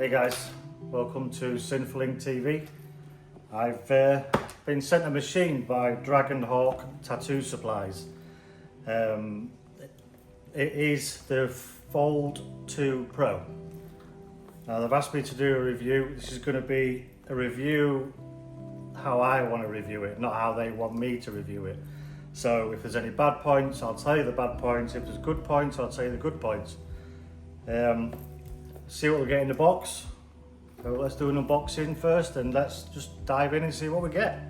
Hey guys, welcome to Sinful TV. I've been sent a machine by DRAGONHAWK Tattoo Supplies. It is the Fold 2 Pro. Now they've asked me to do a review. This is going to be a review how I want to review it, not how they want me to review it. So if there's any bad points, I'll tell you the bad points. If there's good points, I'll tell you the good points. See what we get in the box. So let's do an unboxing first and let's just dive in and see what we get.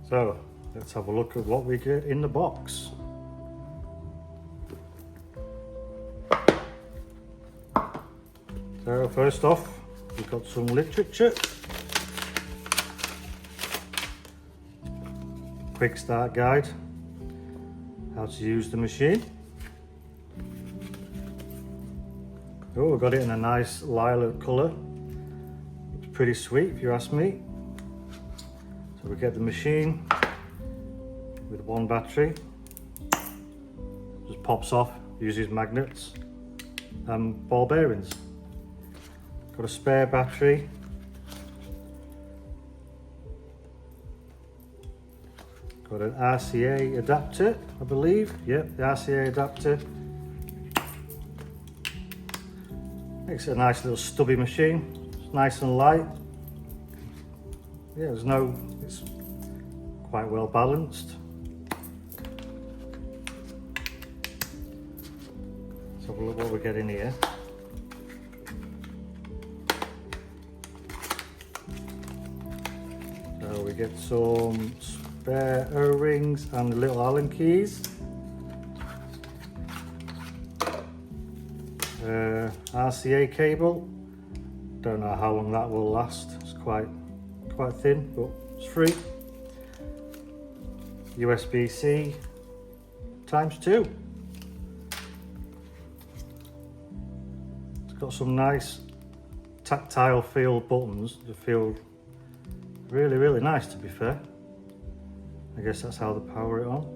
So let's have a look at what we get in the box. So first off, we've got some literature. Quick start guide, how to use the machine. Oh, we got it in a nice lilac colour. It's pretty sweet if you ask me. So we get the machine with one battery. Just pops off, uses magnets and ball bearings. Got a spare battery. Got an RCA adapter, I believe. Yep, the RCA adapter. Makes it a nice little stubby machine. It's nice and light. Yeah, it's quite well balanced. Let's have a look what we get in here. So we get some spare O-rings and little Allen keys. RCA cable. Don't know how long that will last. It's quite thin, but it's free. USB-C ×2. It's got some nice tactile feel buttons. They feel really nice, to be fair. I guess that's how they power it on.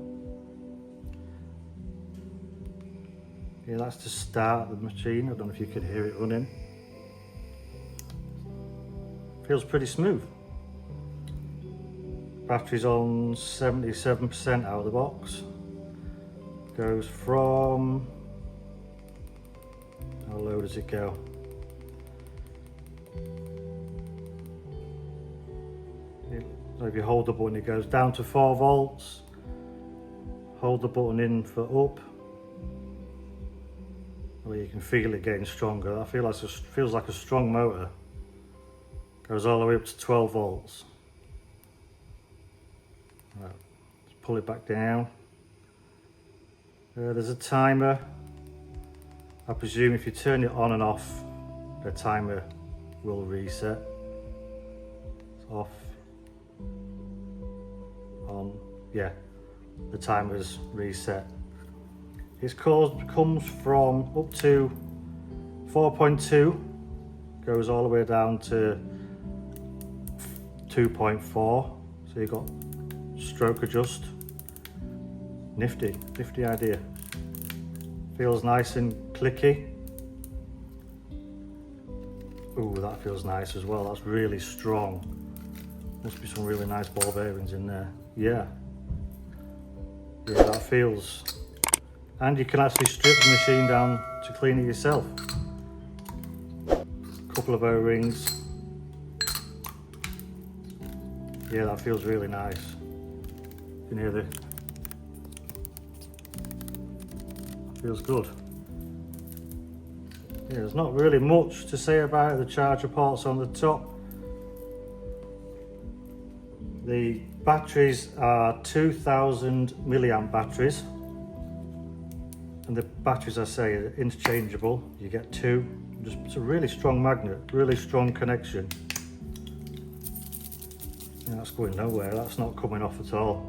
Yeah, that's to start the machine. I don't know if you could hear it running. Feels pretty smooth. Battery's on 77% out of the box. Goes from, how low does it go? So if you hold the button, it goes down to 4 volts. Hold the button in for up. Well, you can feel it getting stronger. I feel like it feels like a strong motor. Goes all the way up to 12 volts. Right, let's pull it back down. There's a timer. I presume if you turn it on and off, the timer will reset. It's off. On, yeah, the timer's reset. It's comes from up to 4.2, goes all the way down to 2.4. So you've got stroke adjust. Nifty idea. Feels nice and clicky. Ooh, that feels nice as well. That's really strong. Must be some really nice ball bearings in there. Yeah, that feels. And you can actually strip the machine down to clean it yourself. Couple of O-rings. Yeah, that feels really nice. You can hear the. Feels good. Yeah, there's not really much to say about it. The charger port's on the top. The batteries are 2000 milliamp batteries, and the batteries, I say, are interchangeable. You get 2. It's a really strong magnet, really strong connection. Yeah, that's going nowhere. That's not coming off at all.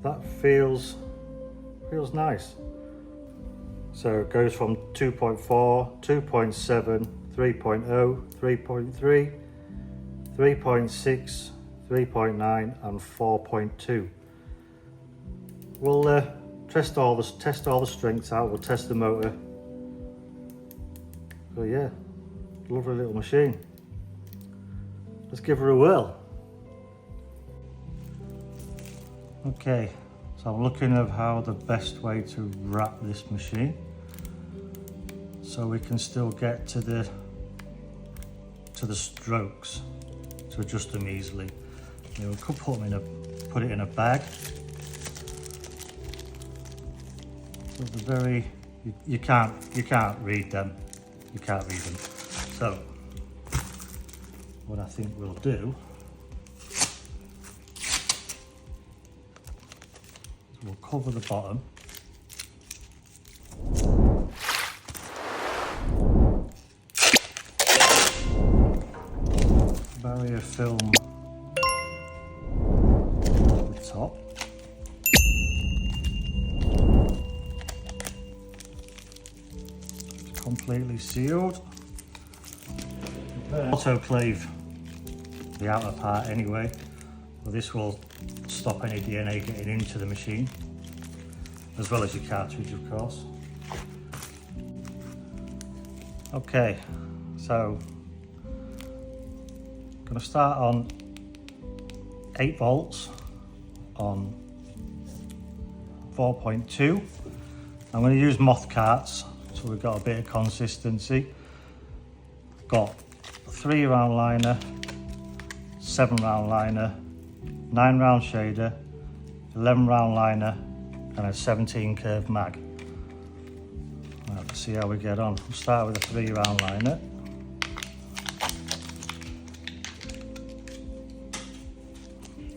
That feels nice. So it goes from 2.4, 2.7, 3.0, 3.3, 3.6, 3.9 and 4.2. We'll test all the strengths out. We'll test the motor. So yeah, lovely little machine. Let's give her a whirl. Okay, so I'm looking at how the best way to wrap this machine so we can still get to the strokes to adjust them easily. You know, we could put it in a bag. So they're very, you can't read them. You can't read them. So what I think we'll do is we'll cover the bottom. Barrier film at the top. It's completely sealed. Autoclave the outer part anyway. Well, this will stop any DNA getting into the machine, as well as your cartridge, of course. Okay, so I'm going to start on 8 volts on 4.2. I'm going to use MOTH carts, so we've got a bit of consistency. Got a 3 round liner, 7 round liner, 9 round shader, 11 round liner, and a 17 curve mag. Right, let's see how we get on. We'll start with a 3 round liner.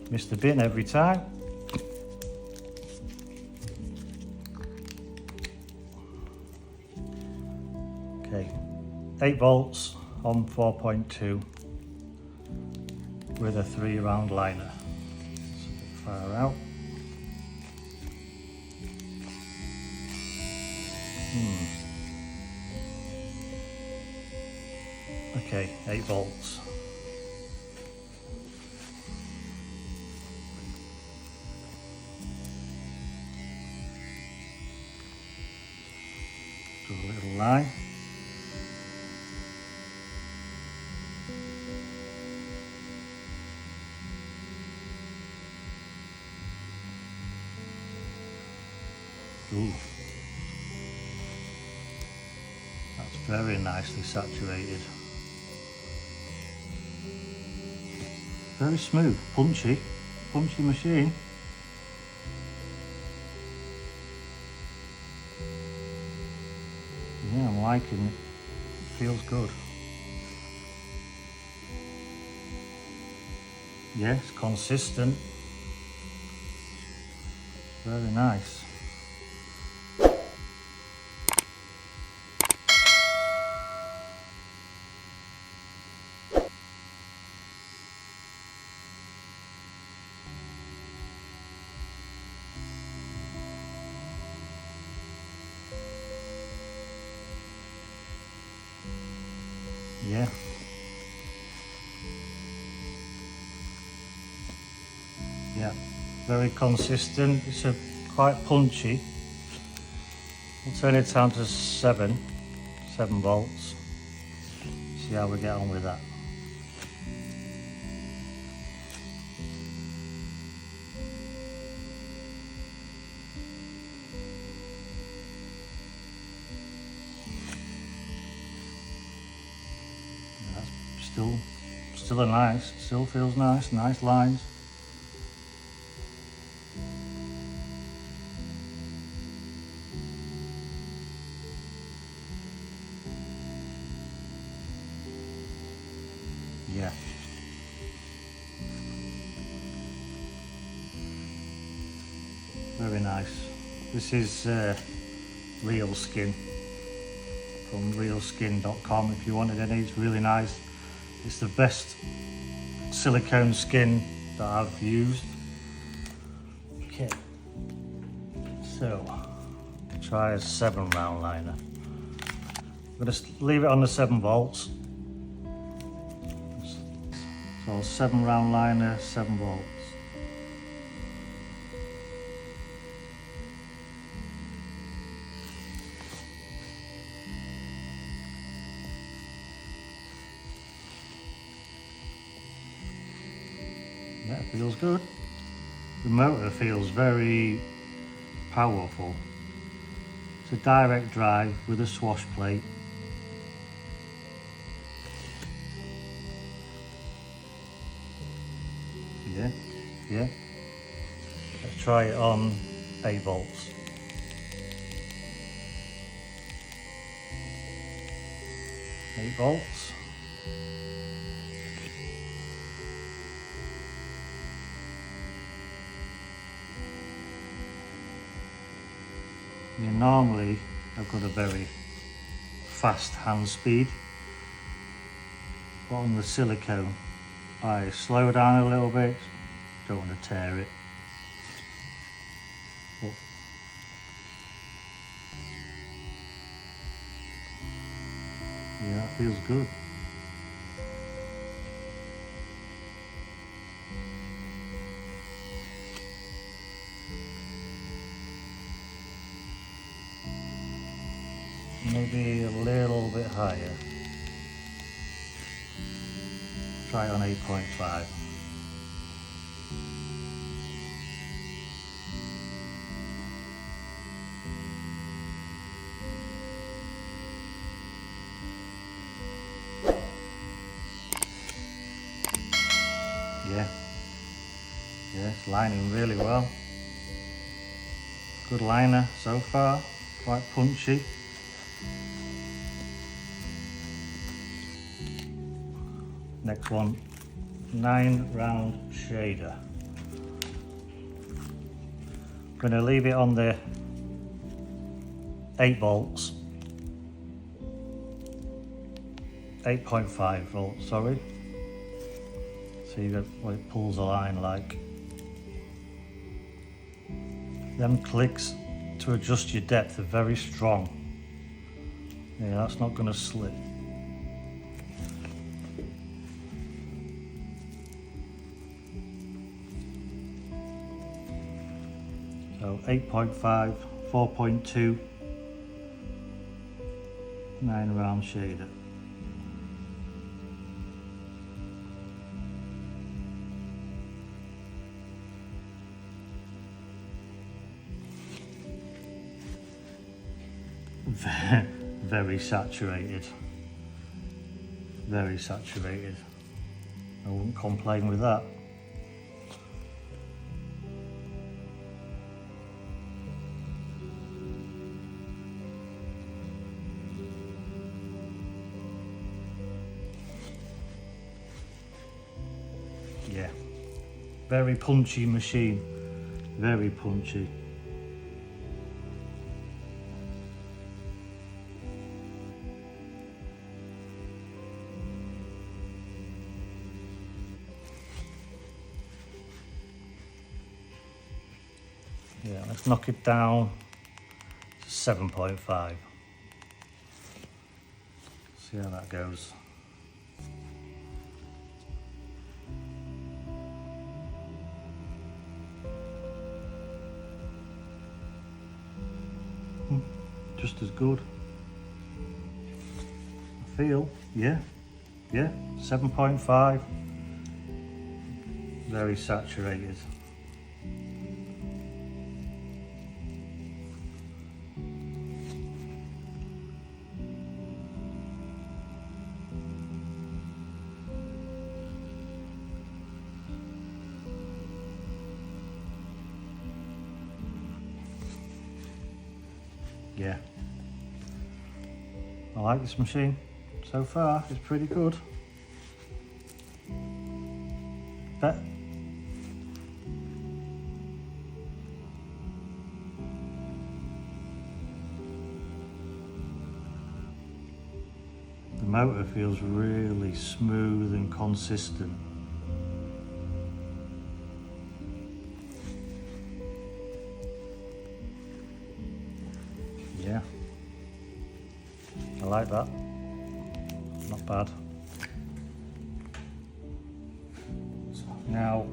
Miss the bin every time. Okay, 8 volts on 4.2 with a 3 round liner. It's a bit far out. Okay, 8 volts. Do a little line. Ooh. That's very nicely saturated. Very smooth, punchy machine. Yeah, I'm liking it. Feels good. Yes, consistent. Very nice. Yeah. Yeah, very consistent. It's quite punchy. We'll turn it down to 7 volts. See how we get on with that. Still a nice, still feels nice, nice lines. Yeah. Very nice. This is real skin from realskin.com if you wanted any. It's really nice. It's the best silicone skin that I've used. Okay, so try a 7 round liner. I'm going to leave it on the 7 volts. So 7 round liner, 7 volts. That feels good. The motor feels very powerful. It's a direct drive with a swash plate. Yeah. Let's try it on 8 volts. Eight volts. Normally I've got a very fast hand speed, but on the silicone I slow down a little bit, don't want to tear it. But yeah, that feels good. Maybe a little bit higher. Try it on 8.5. Yeah, it's lining really well. Good liner so far, quite punchy. Next one, 9 round shader. I'm going to leave it on the 8 volts. 8.5 volts, sorry. See what it pulls a line like. Them clicks to adjust your depth are very strong. Yeah, that's not going to slip. So 8.5, 4.2, 9 round shader. Very saturated. Very saturated. I wouldn't complain with that. Yeah, very punchy machine, very punchy. Yeah, let's knock it down to 7.5. See how that goes. Just as good. I feel, yeah, 7.5. Very saturated. Yeah, I like this machine so far. It's pretty good. But the motor feels really smooth and consistent. Yeah, I like that. Not bad. Now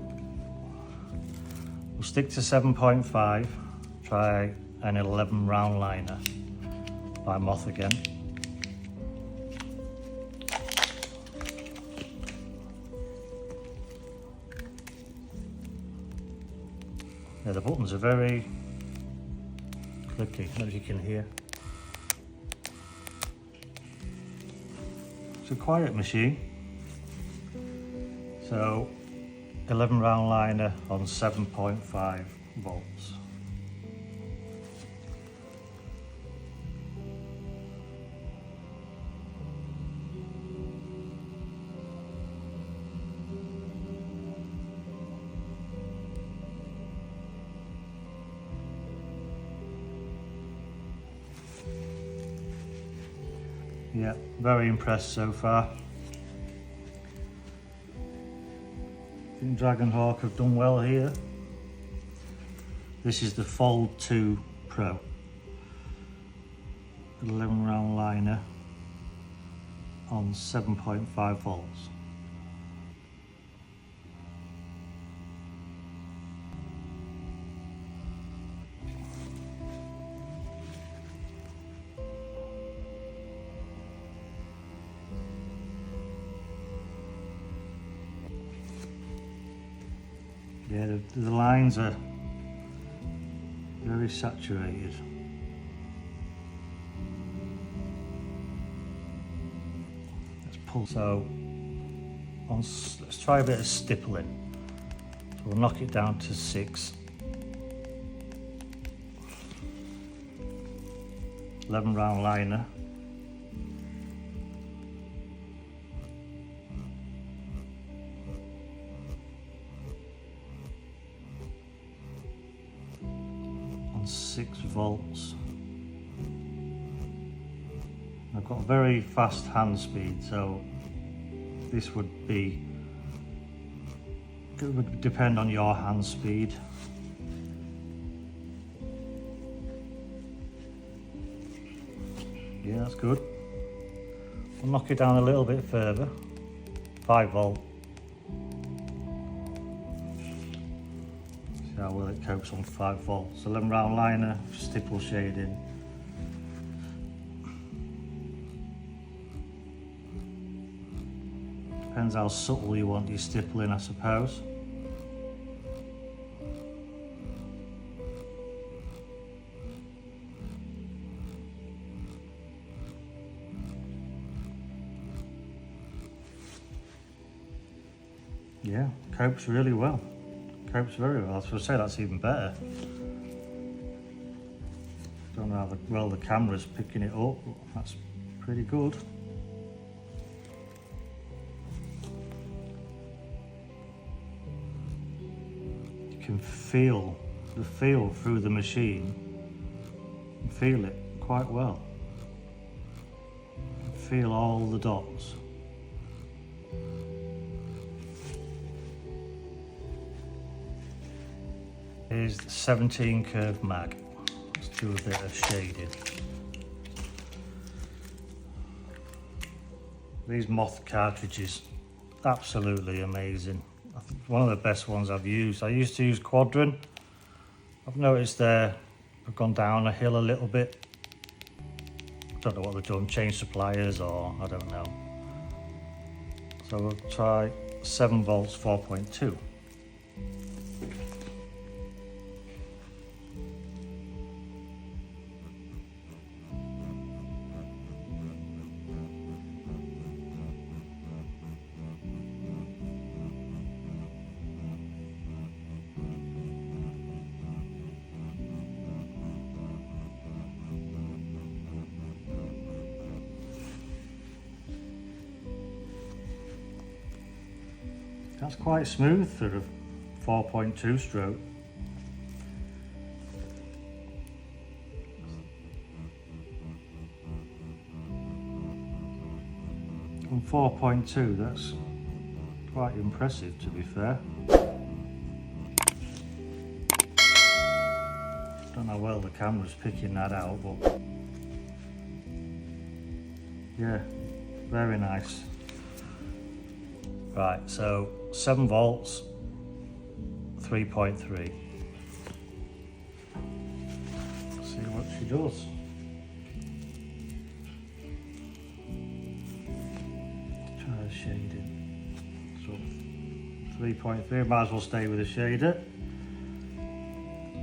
we'll stick to 7.5, try an 11 round liner by MOTH again. Yeah, the buttons are very clicky, as you can hear. It's a quiet machine. So 11 round liner on 7.5 volts. Yeah, very impressed so far. I think Dragonhawk have done well here. This is the Fold 2 Pro. 11 round liner on 7.5 volts. Yeah, the lines are very saturated. Let's pull. So let's try a bit of stippling. So we'll knock it down to 6. 11 round liner. On 6 volts. I've got a very fast hand speed, so this would be, it would depend on your hand speed. Yeah, that's good. I'll knock it down a little bit further. 5 volt. See how well it copes on 5 volts. 11 round liner, stipple shading. Depends how subtle you want your stippling, I suppose. Yeah, copes really well. Copes very well. I was going to say that's even better. Don't know how well the camera's picking it up, but that's pretty good. You can feel the feel through the machine. You can feel it quite well. You can feel all the dots. Here's the 17 curve mag. Let's do a bit of shading. These MOTH cartridges, absolutely amazing. I think one of the best ones I've used. I used to use KWADRON. I've noticed they've gone down a hill a little bit. Don't know what they've done, changed suppliers or I don't know. So we'll try 7 volts 4.2. That's quite smooth for a 4.2 stroke. On 4.2, that's quite impressive, to be fair. Don't know how well the camera's picking that out, but yeah, very nice. Right, so 7 volts, 3.3. See what she does. Try the shading. So 3.3, might as well stay with the shader.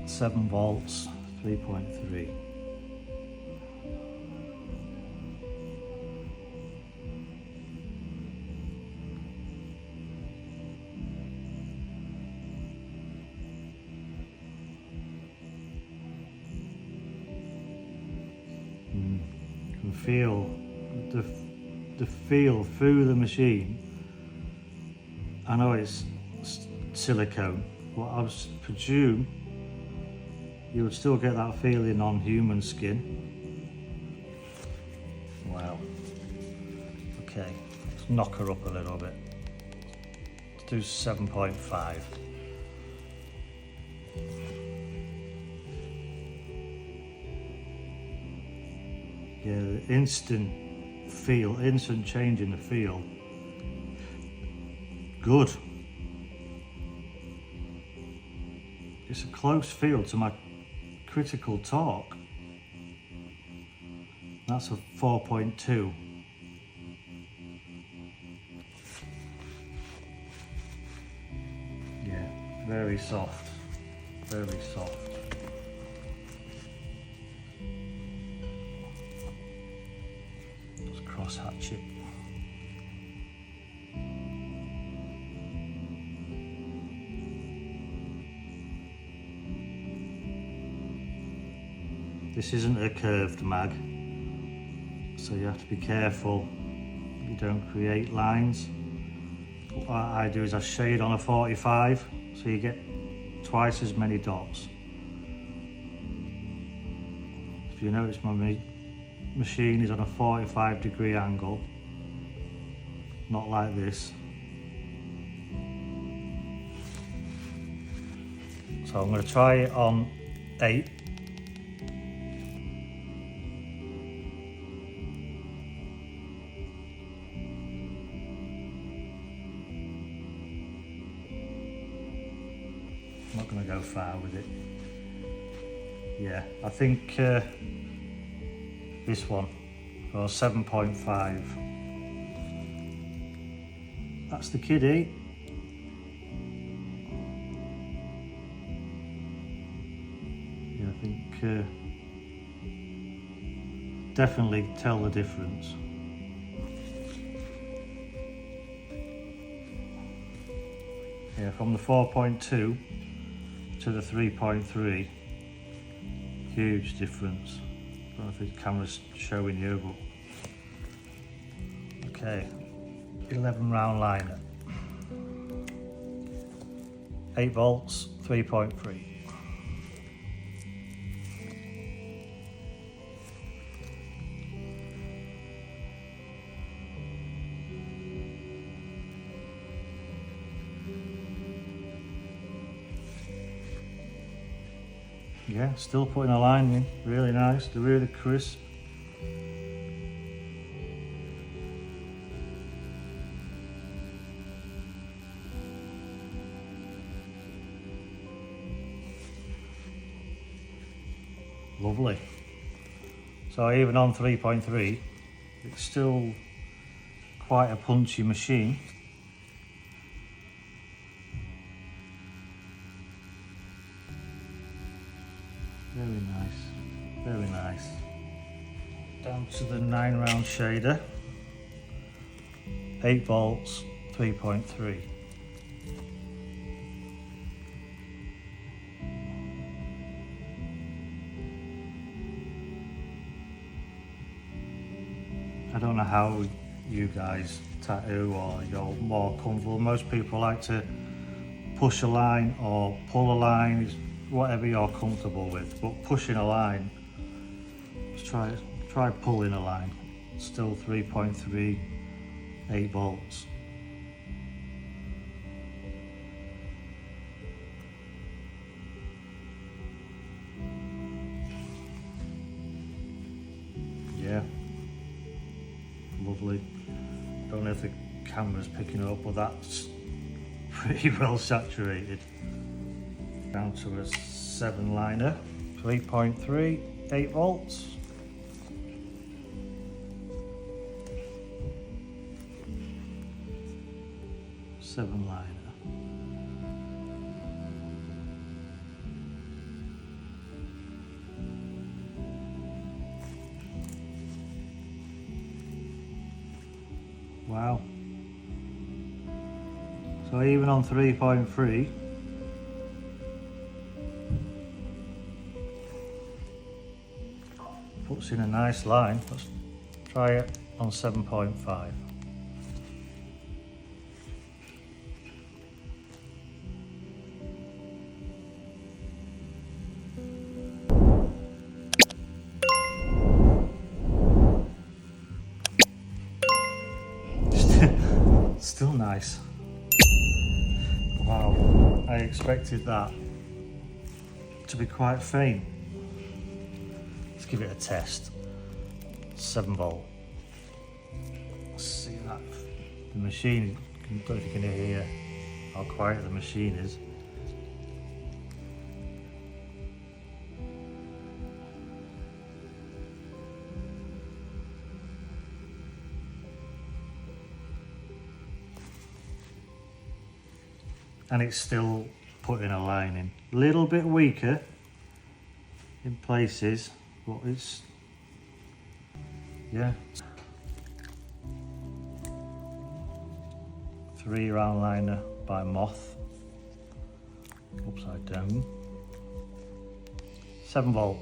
7 volts, 3.3. Can feel the feel through the machine. I know it's silicone, but I would presume you would still get that feeling on human skin. Wow. Okay, let's knock her up a little bit. Let's do 7.5. Yeah, the instant change in the feel. Good. It's a close feel to my critical torque. That's a 4.2. Yeah, very soft, very soft. Just cross hatch it. This isn't a curved mag, so you have to be careful you don't create lines. What I do is I shade on a 45, so you get twice as many dots. If you notice, my machine is on a 45-degree angle, not like this. So I'm going to try it on 8. I'm not going to go far with it. Yeah, I think this one, or 7.5. That's the kiddie. Yeah, I think definitely tell the difference. Yeah, from the 4.2 to the 3.3, huge difference. I don't know if the camera's showing you, but okay, 11 round liner, 8 volts, 3.3. Yeah, still putting a line in, really nice, they're really crisp. Lovely. So even on 3.3, it's still quite a punchy machine. Very nice, very nice. Down to the 9 round shader, 8 volts, 3.3. I don't know how you guys tattoo, or you're more comfortable. Most people like to push a line or pull a line, whatever you're comfortable with. But pushing a line, let's try pulling a line. Still 3.3, 8 volts. Yeah. Lovely. Don't know if the camera's picking up, but that's pretty well saturated. down to a 7 liner, 3.3, 8 volts. Seven liner. Wow. So even on 3.3, puts in a nice line. Let's try it on 7.5. Still nice. Wow, I expected that to be quite faint. Let's give it a test. 7 volt. Let's see that. The machine, I don't know if you can hear how quiet the machine is. And it's still putting a line in. A little bit weaker in places, but it's, yeah. 3 round liner by MOTH, upside down. 7 volt.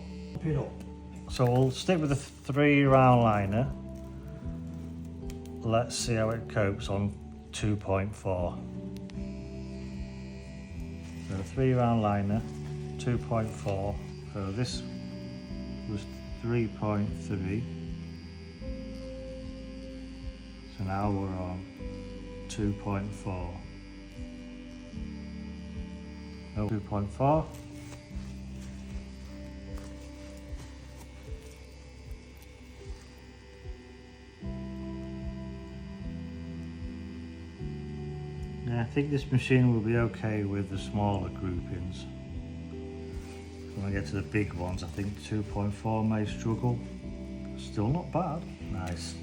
So we'll stick with the 3 round liner. Let's see how it copes on 2.4. So 3 round liner, 2.4. So this was 3.3. So now we're on 2.4. No, 2.4. I think this machine will be okay with the smaller groupings. When I get to the big ones, I think 2.4 may struggle. Still not bad. Nice.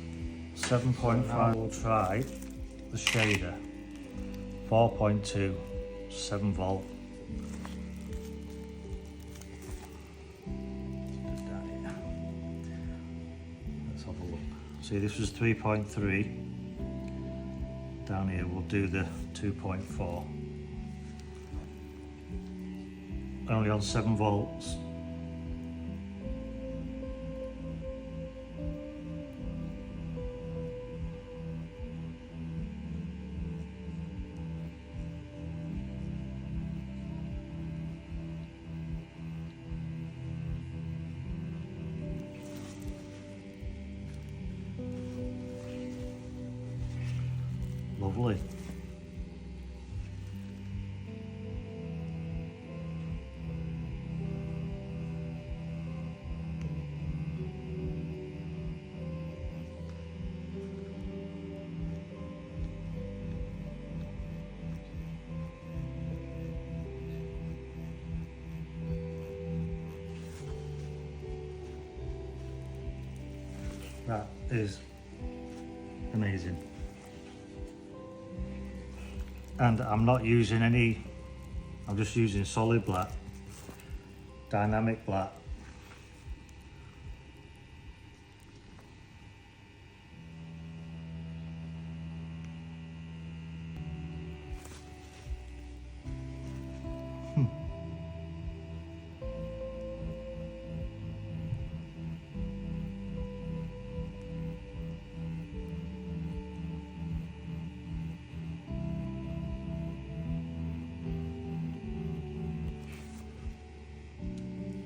7.5. We'll try the shader. 4.2, 7 volt. Let's have a look. See, this was 3.3. Down here we'll do the 2.4. Only on 7 volts. Lovely. That is amazing. And I'm not using any, I'm just using solid black, dynamic black.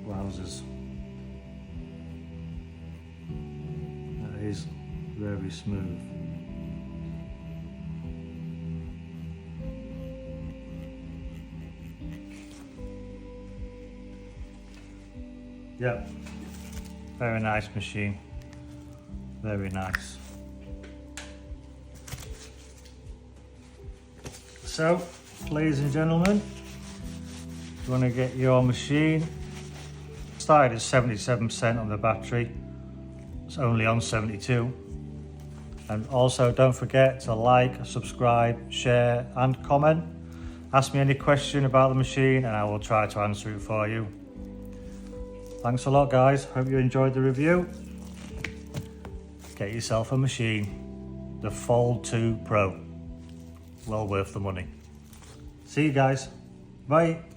Wowzers. That is very smooth. Yeah, very nice machine. Very nice. So, ladies and gentlemen, you want to get your machine started at 77% on the battery. It's only on 72. And also don't forget to like, subscribe, share and comment. Ask me any question about the machine and I will try to answer it for you. Thanks a lot guys, hope you enjoyed the review. Get yourself a machine, the Fold 2 Pro. Well worth the money. See you guys, bye.